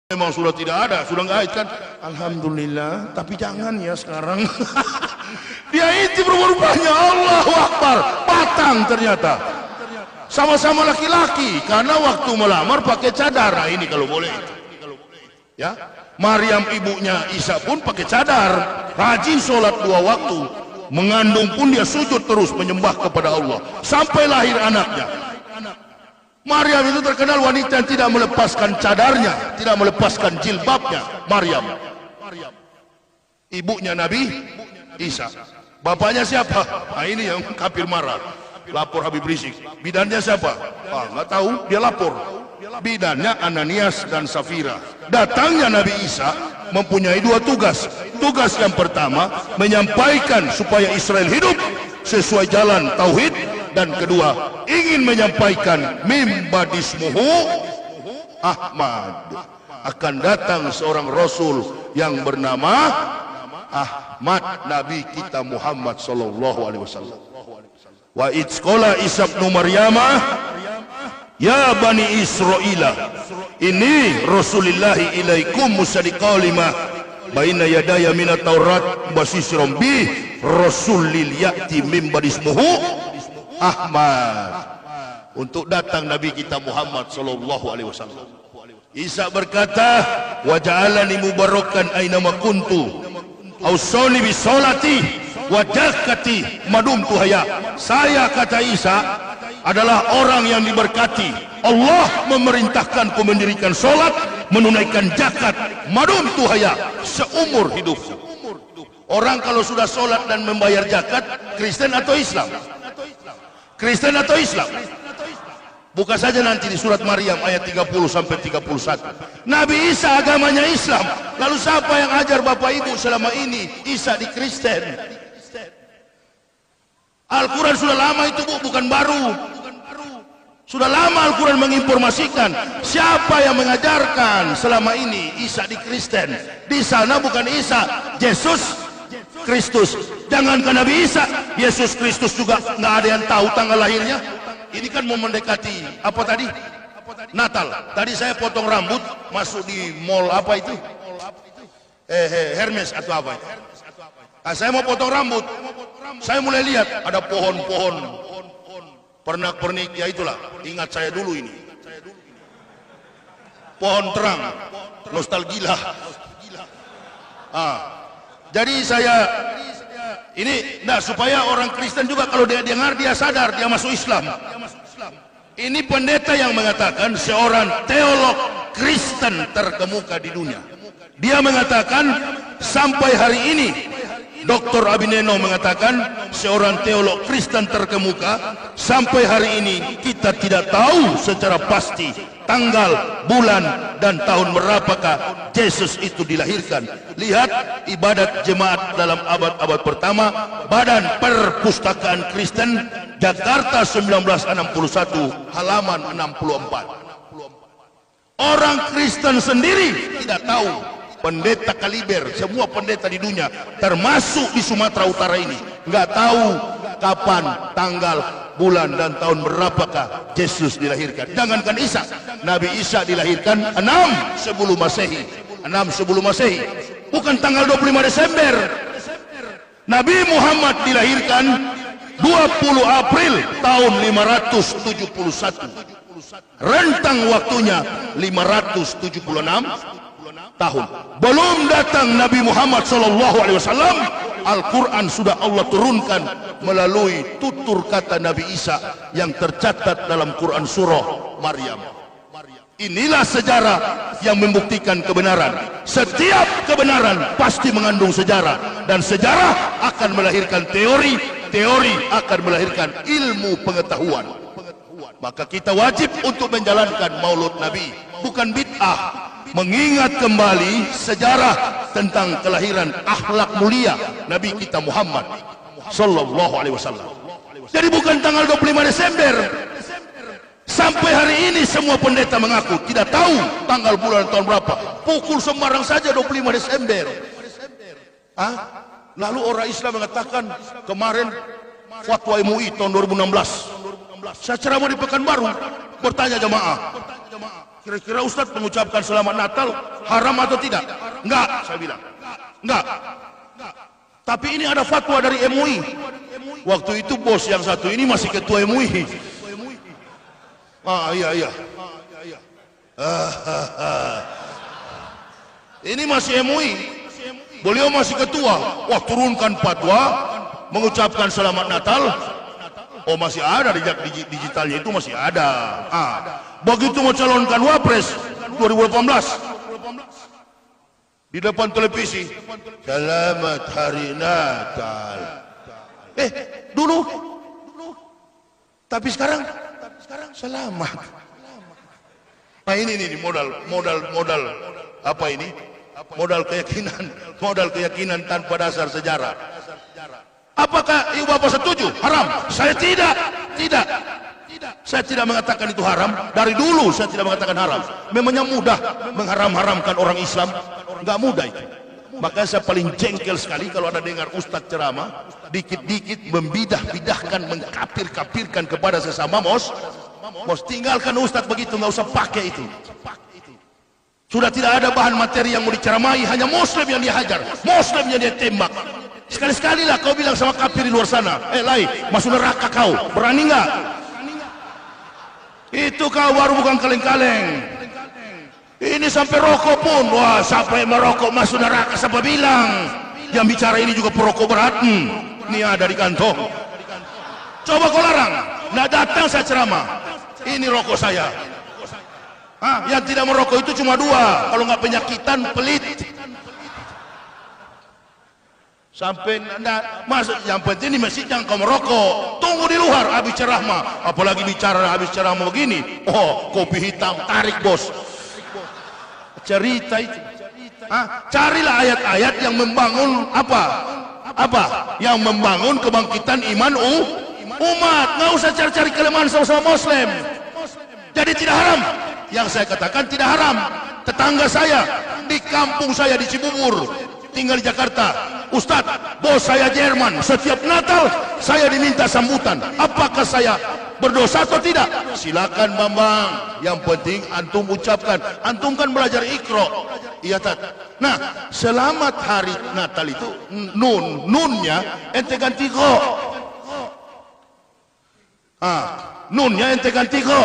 Memang sudah tidak ada, sudah nggak kan? Alhamdulillah, tapi jangan ya sekarang. Dia itu rupa-rupanya Allahu Akbar, patang ternyata. Sama-sama laki-laki, karena waktu melamar pakai cadar. Nah, ini kalau boleh. Ya, Maryam ibunya Isa pun pakai cadar, rajin sholat 2 waktu, mengandung pun dia sujud terus menyembah kepada Allah sampai lahir anaknya. Maryam itu terkenal wanita yang tidak melepaskan cadarnya, tidak melepaskan jilbabnya. Maryam, ibunya Nabi Isa. Bapaknya siapa? Nah, ini yang kafir marah. Lapor Habib Rizik. Bidannya siapa? Nggak tahu. Dia lapor. Bidannya Ananias dan Safira. Datangnya Nabi Isa mempunyai 2 tugas. Tugas yang pertama menyampaikan supaya Israel hidup sesuai jalan tauhid, dan kedua ingin menyampaikan mimbadismuhu Ahmad, akan datang seorang Rasul yang bernama Ahmad, Nabi kita Muhammad sallallahu alaihi wasallam. Wa idzqala Isa bin Maryamah ya bani Israila ini Rasulillahi ilaikum musaddiqan lima baina yadaya minat Taurat basisram bi rasulil ya'ti min badismuhu Ahmad. Untuk datang Nabi kita Muhammad sallallahu alaihi wasallam. Isa berkata, wa ja'alani mubarakan aina ma kuntu ausani bi salati wa zakati madumtu haya. Saya, kata Isa, adalah orang yang diberkati. Allah memerintahkanku mendirikan salat, menunaikan zakat madumtu haya, seumur hidupku. Orang kalau sudah salat dan membayar zakat, Kristen atau Islam? Kristen atau Islam? Buka saja nanti di surat Maryam ayat 30 sampai 31. Nabi Isa agamanya Islam. Lalu siapa yang ajar Bapak Ibu selama ini Isa di Kristen? Al-Quran sudah lama itu, Bu, bukan baru. Sudah lama Al-Quran menginformasikan siapa yang mengajarkan selama ini Isa di Kristen. Di sana bukan Isa, Yesus Kristus. Jangankan Nabi Isa, Yesus Kristus juga nggak ada yang tahu tanggal lahirnya. Ini kan mau mendekati apa tadi? Natal. Tadi saya potong rambut masuk di mall apa itu? Hermes atau apa itu? Nah, saya mau potong rambut. Saya mulai lihat ada pohon-pohon pernak-pernik, ya itulah. Ingat saya dulu ini. Pohon terang, nostalgia. Jadi saya ini, nah, supaya orang Kristen juga kalau dia dengar dia sadar dia masuk Islam. Ini pendeta yang mengatakan, seorang teolog Kristen terkemuka di dunia. Dia mengatakan sampai hari ini, Dr. Abineno mengatakan seorang teolog Kristen terkemuka, sampai hari ini kita tidak tahu secara pasti tanggal, bulan, dan tahun berapakah Yesus itu dilahirkan. Lihat ibadat jemaat dalam abad-abad pertama, Badan Perpustakaan Kristen, Jakarta 1961, halaman 64. Orang Kristen sendiri tidak tahu. Pendeta kaliber, semua pendeta di dunia, termasuk di Sumatera Utara ini, nggak tahu kapan, tanggal, bulan, dan tahun berapakah Yesus dilahirkan. Jangankan Isa, Nabi Isa dilahirkan 6 sebelum Masehi. 6 sebelum Masehi, bukan tanggal 25 Desember. Nabi Muhammad dilahirkan 20 April tahun 571. Rentang waktunya 576 tahun. Belum datang Nabi Muhammad SAW, Al-Quran sudah Allah turunkan melalui tutur kata Nabi Isa yang tercatat dalam Quran surah Maryam. Inilah sejarah yang membuktikan kebenaran. Setiap kebenaran pasti mengandung sejarah, dan sejarah akan melahirkan teori, teori akan melahirkan ilmu pengetahuan. Maka kita wajib untuk menjalankan Maulud Nabi, bukan bid'ah. Mengingat kembali sejarah tentang kelahiran akhlak mulia Nabi kita Muhammad sallallahu alaihi wasallam. Jadi bukan tanggal 25 Desember. Sampai hari ini semua pendeta mengaku tidak tahu tanggal, bulan, tahun berapa. Pukul sembarang saja 25 Desember. Lalu orang Islam mengatakan kemarin fatwa MUI tahun 2016. Saya ceramah di Pekanbaru, bertanya jamaah, Kira-kira Ustadz mengucapkan selamat Natal haram atau tidak? Enggak, saya bilang. Enggak. Tapi ini ada fatwa dari MUI. Waktu itu bos yang satu ini masih ketua MUI. Iya. Ini masih MUI. Beliau masih ketua. Wah, turunkan fatwa mengucapkan selamat Natal. Oh, masih ada digitalnya itu masih ada. Begitu mencalonkan Wapres 2018 di depan televisi, selamat hari Natal. Dulu. Tapi sekarang selamat. Nah ini modal apa ini? Modal keyakinan tanpa dasar sejarah. Apakah ibu bapak setuju? Haram? Saya tidak. Saya tidak mengatakan itu haram. Dari dulu saya tidak mengatakan haram. Memangnya mudah mengharam-haramkan orang Islam? Enggak mudah itu. Makanya saya paling jengkel sekali kalau ada dengar ustadz ceramah dikit-dikit membidah-bidahkan, mengkapir-kapirkan kepada sesama mos. Tinggalkan ustadz begitu, nggak usah pakai itu. Sudah tidak ada bahan materi yang mau diceramahi, hanya muslim yang dihajar, muslim yang dia tembak. Sekali-sekali lah kau bilang sama kafir di luar sana, Lai, masuk neraka kau, berani nggak? Itu kau baru bukan kaleng-kaleng. Ini sampai rokok pun, wah sampai merokok masuk neraka, siapa bilang? Yang bicara ini juga perokok berat. Ini ada di kantong. Coba kau larang, nggak datang saya ceramah. Ini rokok saya. Yang tidak merokok itu cuma dua, kalau nggak penyakitan, pelit. Sampai masuk, yang penting di masjid jangan kau merokok. Tunggu di luar habis ceramah. Apalagi bicara habis ceramah begini, oh kopi hitam tarik bos. Cerita itu. Carilah ayat-ayat yang membangun apa? Yang membangun kebangkitan iman umat. Nggak usah cari-cari kelemahan sama-sama muslim. Jadi tidak haram. Yang saya katakan tidak haram. Tetangga saya di kampung saya di Cibubur, tinggal di Jakarta. Ustadz, bos saya Jerman, setiap Natal saya diminta sambutan. Apakah saya berdosa atau tidak? Silakan Bambang, yang penting antum ucapkan. Antum kan belajar Iqra. Iya tak? Nah, selamat hari Natal itu nunnya ente ganti go. Nunnya ente ganti go.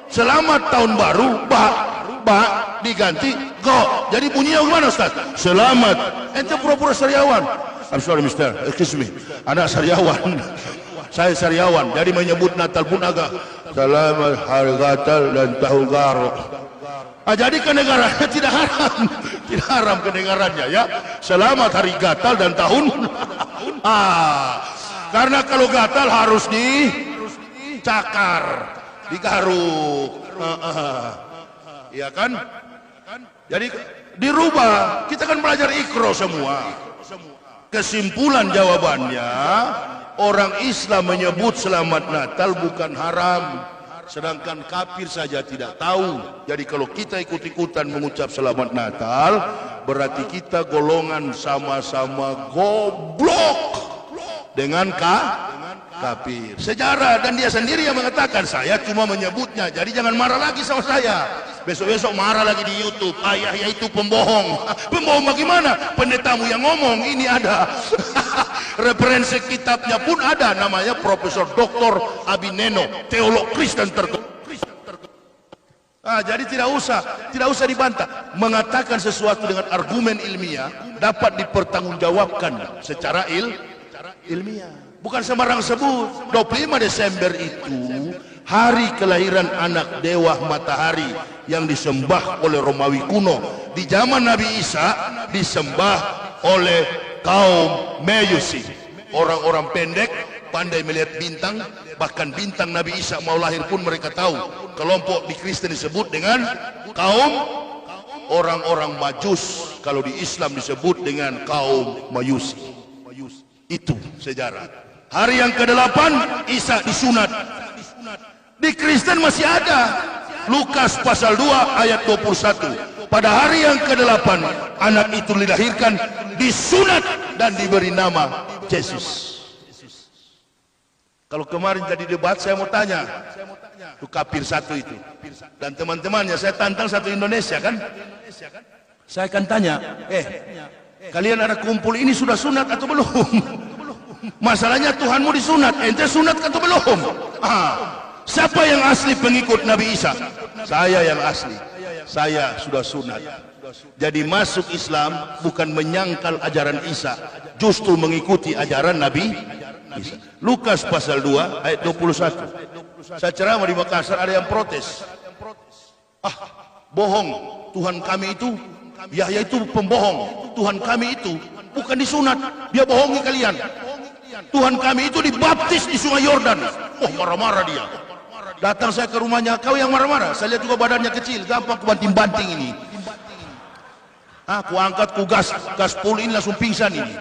Selamat tahun baru ba diganti go. Jadi bunyinya gimana Ustaz? Selamat. Ente pura-pura sariawan. I'm sorry mister, excuse me. Anak sariawan. Saya sariawan. Jadi menyebut Natal pun agak selamat hari Natal dan tahun baru. Jadi kenegarannya tidak haram. Tidak haram kenegarannya ya. Selamat hari Gatal dan tahun. Karena kalau gatal harus dicakar, digaruk. Iya kan? Jadi dirubah. Kita kan belajar Iqra semua. Kesimpulan jawabannya, orang Islam menyebut selamat Natal bukan haram, sedangkan kafir saja tidak tahu. Jadi kalau kita ikut-ikutan mengucap selamat Natal, berarti kita golongan sama-sama goblok dengan kafir. Sejarah, dan dia sendiri yang mengatakan, saya cuma menyebutnya. Jadi jangan marah lagi sama saya. Besok-besok marah lagi di YouTube. Ayah itu pembohong. Pembohong bagaimana? Pendetamu yang ngomong, ini ada. Referensi kitabnya pun ada, namanya Profesor Dr. Abineno, teolog Kristen terkenal. Jadi tidak usah dibantah. Mengatakan sesuatu dengan argumen ilmiah dapat dipertanggungjawabkan secara ilmiah. Bukan sembarang sebut. 25 Desember itu hari kelahiran anak dewa matahari yang disembah oleh Romawi kuno. Di zaman Nabi Isa disembah oleh kaum Majusi, orang-orang pendek, pandai melihat bintang. Bahkan bintang Nabi Isa mau lahir pun mereka tahu. Kelompok di Kristen disebut dengan kaum orang-orang Majus. Kalau di Islam disebut dengan kaum Majusi. Itu sejarah. Hari yang ke-8 Isa disunat. Di Kristen masih ada. Lukas pasal 2 ayat 21. Pada hari yang ke-8 anak itu dilahirkan, disunat dan diberi nama Yesus. Kalau kemarin jadi debat, saya mau tanya, Itu kafir satu itu. Dan teman-temannya saya tantang satu Indonesia kan. Saya akan tanya, kalian ada kumpul ini sudah sunat atau belum? Masalahnya Tuhanmu disunat, ente sunat atau belum? Siapa yang asli pengikut Nabi Isa? Saya yang asli. Saya sudah sunat. Jadi masuk Islam bukan menyangkal ajaran Isa, justru mengikuti ajaran Nabi Isa. Lukas pasal 2 ayat 21. Saya ceramah di Makassar, ada yang protes. Bohong, Tuhan kami itu, Yahya itu pembohong. Tuhan kami itu bukan disunat, dia bohongi kalian. Tuhan kami itu dibaptis di Sungai Yordan. Marah-marah dia. Datang saya ke rumahnya, kau yang marah-marah. Saya lihat juga badannya kecil, gampang kubanting-banting ini. Ku angkat, ku gas pul ini langsung pingsan ini.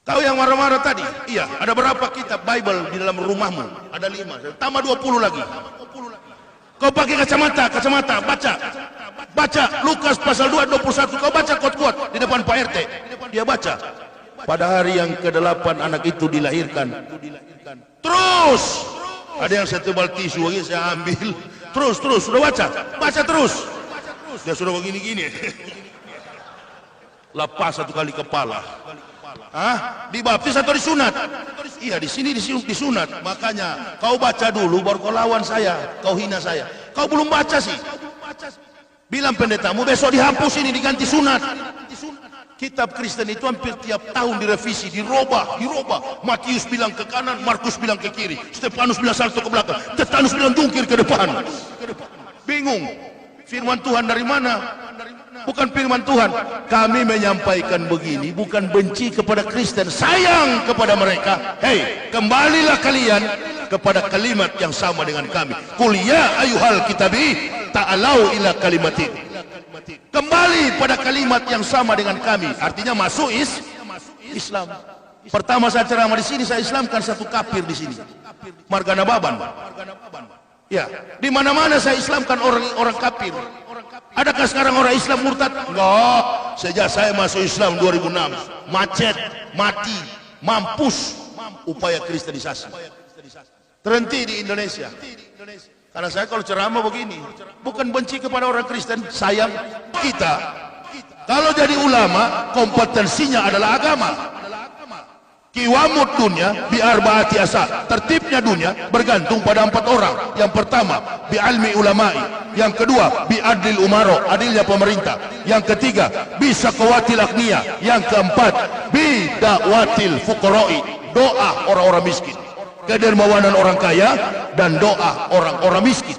Kau yang marah-marah tadi? Iya, ada berapa kitab Bible di dalam rumahmu? Ada 5, tambah 20 lagi. Kau pakai kacamata, baca Lukas pasal 2 21. Kau baca kuat-kuat di depan Pak RT. Dia baca. Pada hari yang ke-8 anak itu dilahirkan. Terus ada yang saya tebal tisu lagi, saya ambil. Terus sudah baca terus. Dia sudah begini-gini. Lepas satu kali kepala. Dibaptis atau disunat? Iya, di sini disunat. Makanya kau baca dulu baru kau lawan saya, kau hina saya. Kau belum baca sih. Bilang pendetamu besok dihapus ini, diganti sunat. Kitab Kristen itu hampir tiap tahun direvisi, dirubah. Matius bilang ke kanan, Markus bilang ke kiri, Stefanus bilang salto ke belakang, Stefanus bilang jungkir ke depan. Bingung. Firman Tuhan dari mana? Bukan firman Tuhan. Kami menyampaikan begini bukan benci kepada Kristen, sayang kepada mereka. Hei, kembalilah kalian kepada kalimat yang sama dengan kami. Qul ya ayyuhal kitabi ta'alau ila kalimatin. Kembali pada kalimat yang sama dengan kami. Artinya masuk Islam. Pertama saya ceramah di sini, saya Islamkan satu kafir di sini. Margana Baban. Ya, di mana-mana saya Islamkan orang kafir. Adakah sekarang orang Islam murtad? Enggak. Sejak saya masuk Islam 2006, macet, mati, mampus upaya kristenisasi. Terhenti di Indonesia. Karena saya kalau ceramah begini, bukan benci kepada orang Kristen, sayang kita. Kalau jadi ulama, kompetensinya adalah agama. Kiwamut dunia bi arba'ati asa. Tertibnya dunia bergantung pada 4 orang. Yang pertama, bi almi ulamai. Yang kedua, bi adlil umaro, adilnya pemerintah. Yang ketiga, bi saqawatil agniya. Yang keempat, bi da'watil fuqara'i, doa orang-orang miskin. Kedermawanan orang kaya dan doa orang-orang miskin.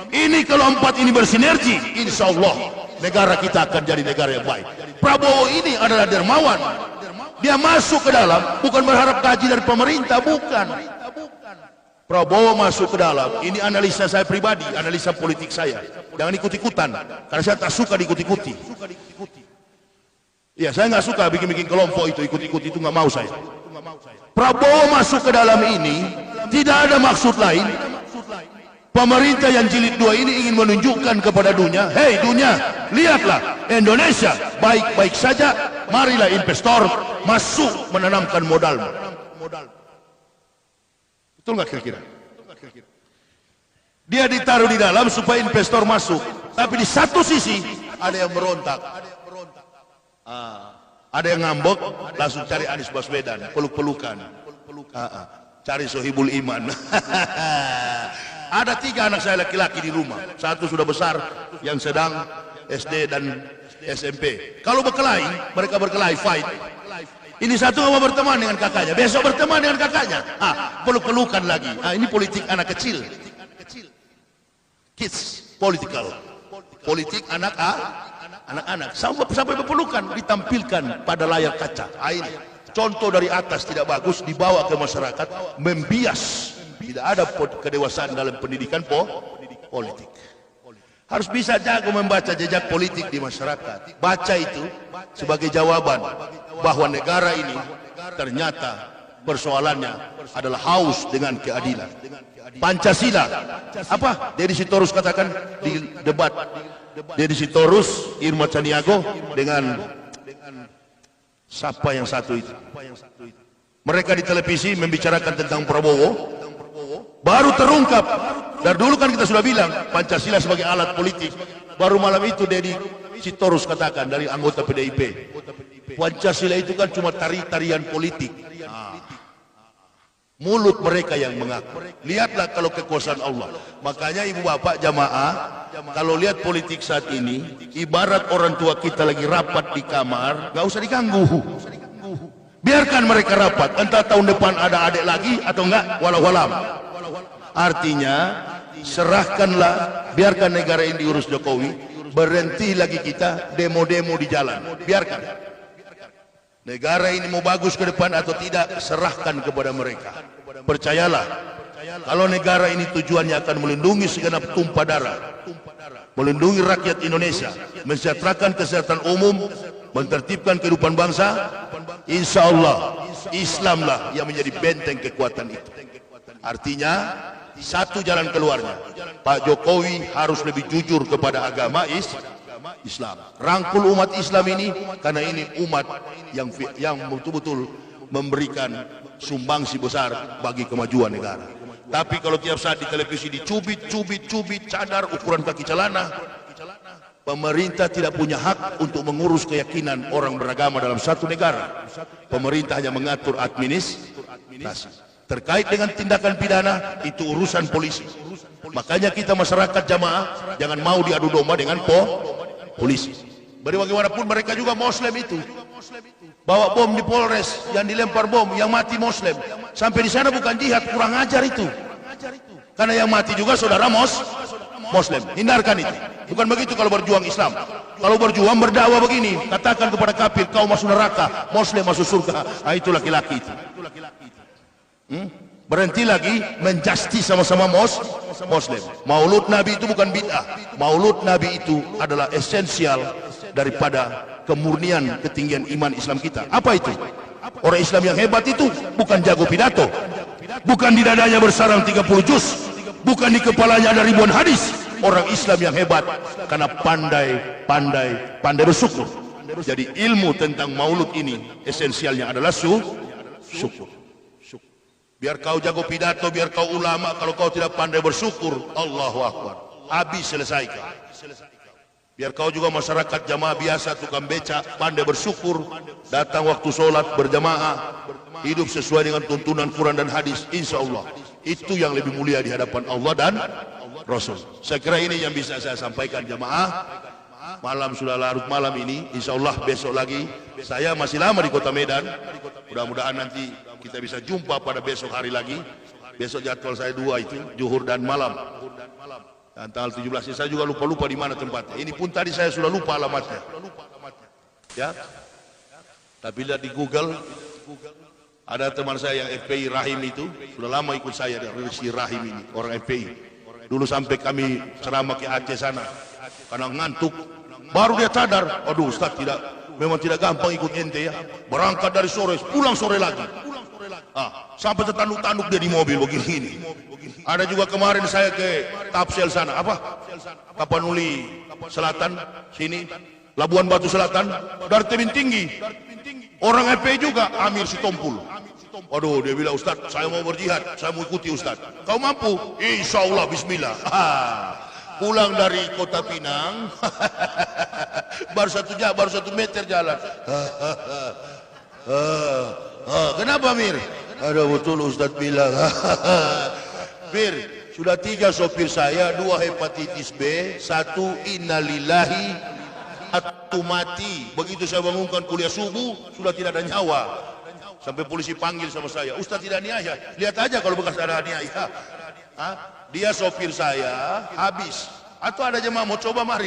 Ini kalau 4 ini bersinergi, insya Allah negara kita akan jadi negara yang baik. Prabowo ini adalah dermawan. Dia masuk ke dalam bukan berharap gaji dari pemerintah, bukan. Prabowo masuk ke dalam, ini analisa saya pribadi, analisa politik saya. Jangan ikut-ikutan, karena saya tak suka diikut-ikuti. Ya, saya nggak suka bikin-bikin kelompok itu, ikut-ikut itu nggak mau saya. Prabowo masuk ke dalam ini tidak ada maksud lain. Pemerintah yang jilid 2 ini ingin menunjukkan kepada dunia, hei dunia, lihatlah Indonesia baik-baik saja, marilah investor masuk menanamkan modalmu. Betul nggak kira-kira? Dia ditaruh di dalam supaya investor masuk, tapi di satu sisi ada yang berontak, ada yang ngambek, langsung cari Anies Baswedan, peluk-pelukan, cari Sohibul Iman. Ada 3 anak saya laki-laki di rumah, 1 sudah besar, yang sedang SD dan SMP. Kalau berkelahi, mereka berkelahi, fight. Ini 1 mau berteman dengan kakaknya, besok berteman dengan kakaknya, peluk-pelukan lagi. Ini politik anak kecil, kids political, politik anak-anak sampai berpelukan ditampilkan pada layar kaca. Ini contoh dari atas tidak bagus, dibawa ke masyarakat, membias. Tidak ada kedewasaan dalam pendidikan politik. Harus bisa jago membaca jejak politik di masyarakat. Baca itu sebagai jawaban bahwa negara ini ternyata persoalannya adalah haus dengan keadilan. Pancasila. Apa? Deddy Sitorus katakan di debat. Deddy Sitorus, Irma Caniago dengan siapa yang satu itu? Mereka di televisi membicarakan tentang Prabowo. Baru terungkap. Dari dulu kan kita sudah bilang Pancasila sebagai alat politik. Baru malam itu Deddy Sitorus katakan dari anggota PDIP, Pancasila itu kan cuma tarian politik. Mulut mereka yang mengaku. Lihatlah kalau kekuasaan Allah. Makanya ibu bapak jamaah, kalau lihat politik saat ini, ibarat orang tua kita lagi rapat di kamar, gak usah diganggu. Biarkan mereka rapat. Entah tahun depan ada adik lagi atau enggak, walau alam. Artinya serahkanlah, biarkan negara ini diurus Jokowi, berhenti lagi kita demo-demo di jalan, biarkan. Negara ini mau bagus ke depan atau tidak, serahkan kepada mereka. Percayalah, kalau negara ini tujuannya akan melindungi segenap tumpah darah, melindungi rakyat Indonesia, mensejahterakan kesehatan umum, mentertibkan kehidupan bangsa, insya Allah Islamlah yang menjadi benteng kekuatan itu. Artinya satu jalan keluarnya, Pak Jokowi harus lebih jujur kepada agama Islam. Rangkul umat Islam ini, karena ini umat yang betul-betul memberikan sumbangsi besar bagi kemajuan negara. Tapi kalau tiap saat di televisi dicubit, cadar ukuran kaki celana, pemerintah tidak punya hak untuk mengurus keyakinan orang beragama dalam satu negara. Pemerintah hanya mengatur administrasi. Terkait dengan tindakan pidana, itu urusan polisi. Makanya kita masyarakat jamaah jangan mau diadu domba dengan polisi. Bagaimanapun mereka juga Muslim itu. Bawa bom di Polres, yang dilempar bom, yang mati Muslim. Sampai di sana bukan jihad, kurang ajar itu. Karena yang mati juga saudara Muslim. Hindarkan itu. Bukan begitu kalau berjuang Islam. Kalau berjuang berdakwah begini, katakan kepada kafir, kau masuk neraka, Muslim masuk surga. Nah, itu laki-laki itu. Berhenti lagi menjustis sama-sama Muslim. Maulud Nabi itu bukan bid'ah. Maulud Nabi itu adalah esensial daripada kemurnian ketinggian iman Islam kita. Apa itu? Orang Islam yang hebat itu bukan jago pidato, bukan di dadanya bersarang 30 juz, bukan di kepalanya ada ribuan hadis. Orang Islam yang hebat karena pandai bersyukur. Jadi ilmu tentang maulud ini esensialnya adalah syukur. Biar kau jago pidato, biar kau ulama, kalau kau tidak pandai bersyukur, Allahu Akbar, habis selesaikan. Biar kau juga masyarakat jamaah biasa, tukang beca, pandai bersyukur, datang waktu sholat berjamaah, hidup sesuai dengan tuntunan Quran dan hadis, insya Allah itu yang lebih mulia di hadapan Allah dan Rasul. Saya kira ini yang bisa saya sampaikan jamaah. Malam sudah larut malam ini, insya Allah besok lagi saya masih lama di kota Medan. Mudah-mudahan nanti kita bisa jumpa pada besok hari lagi. Besok jadwal saya 2 itu, zuhur dan malam. Dan tanggal 17 saya juga lupa di mana tempatnya. Ini pun tadi saya sudah lupa alamatnya. Ya. Tapi lihat di Google, ada teman saya yang FPI Rahim itu, sudah lama ikut saya dari si Rahim ini, orang FPI. Dulu sampai kami ceramah ke Aceh sana. Karena ngantuk, baru dia sadar, aduh Ustaz, memang tidak gampang ikut ente ya. Berangkat dari sore, pulang sore lagi. Sampai tertanduk-tanduk dia di mobil begini. Ada juga kemarin saya ke Tapsel sana, Tapanuli Selatan, sini, Labuan Batu Selatan, dari Tebing Tinggi. Orang FPI juga, Amir Sitompul. Waduh, dia bilang, Ustaz, saya mau berjihad, saya mau ikuti Ustaz. Kau mampu? Insya Allah, bismillah. Pulang dari Kota Pinang, baru 1 meter jalan. Kenapa Mir? Ada betul Ustaz bilang. Mir, sudah 3 sopir saya, 2 hepatitis B, 1 innalillahi, 1 mati. Begitu saya bangunkan kuliah subuh, sudah tidak ada nyawa. Sampai polisi panggil sama saya, Ustaz tidak niaya. Lihat aja kalau bekas ada niaya. Dia sopir saya habis. Atau ada jemaah mau coba, mari.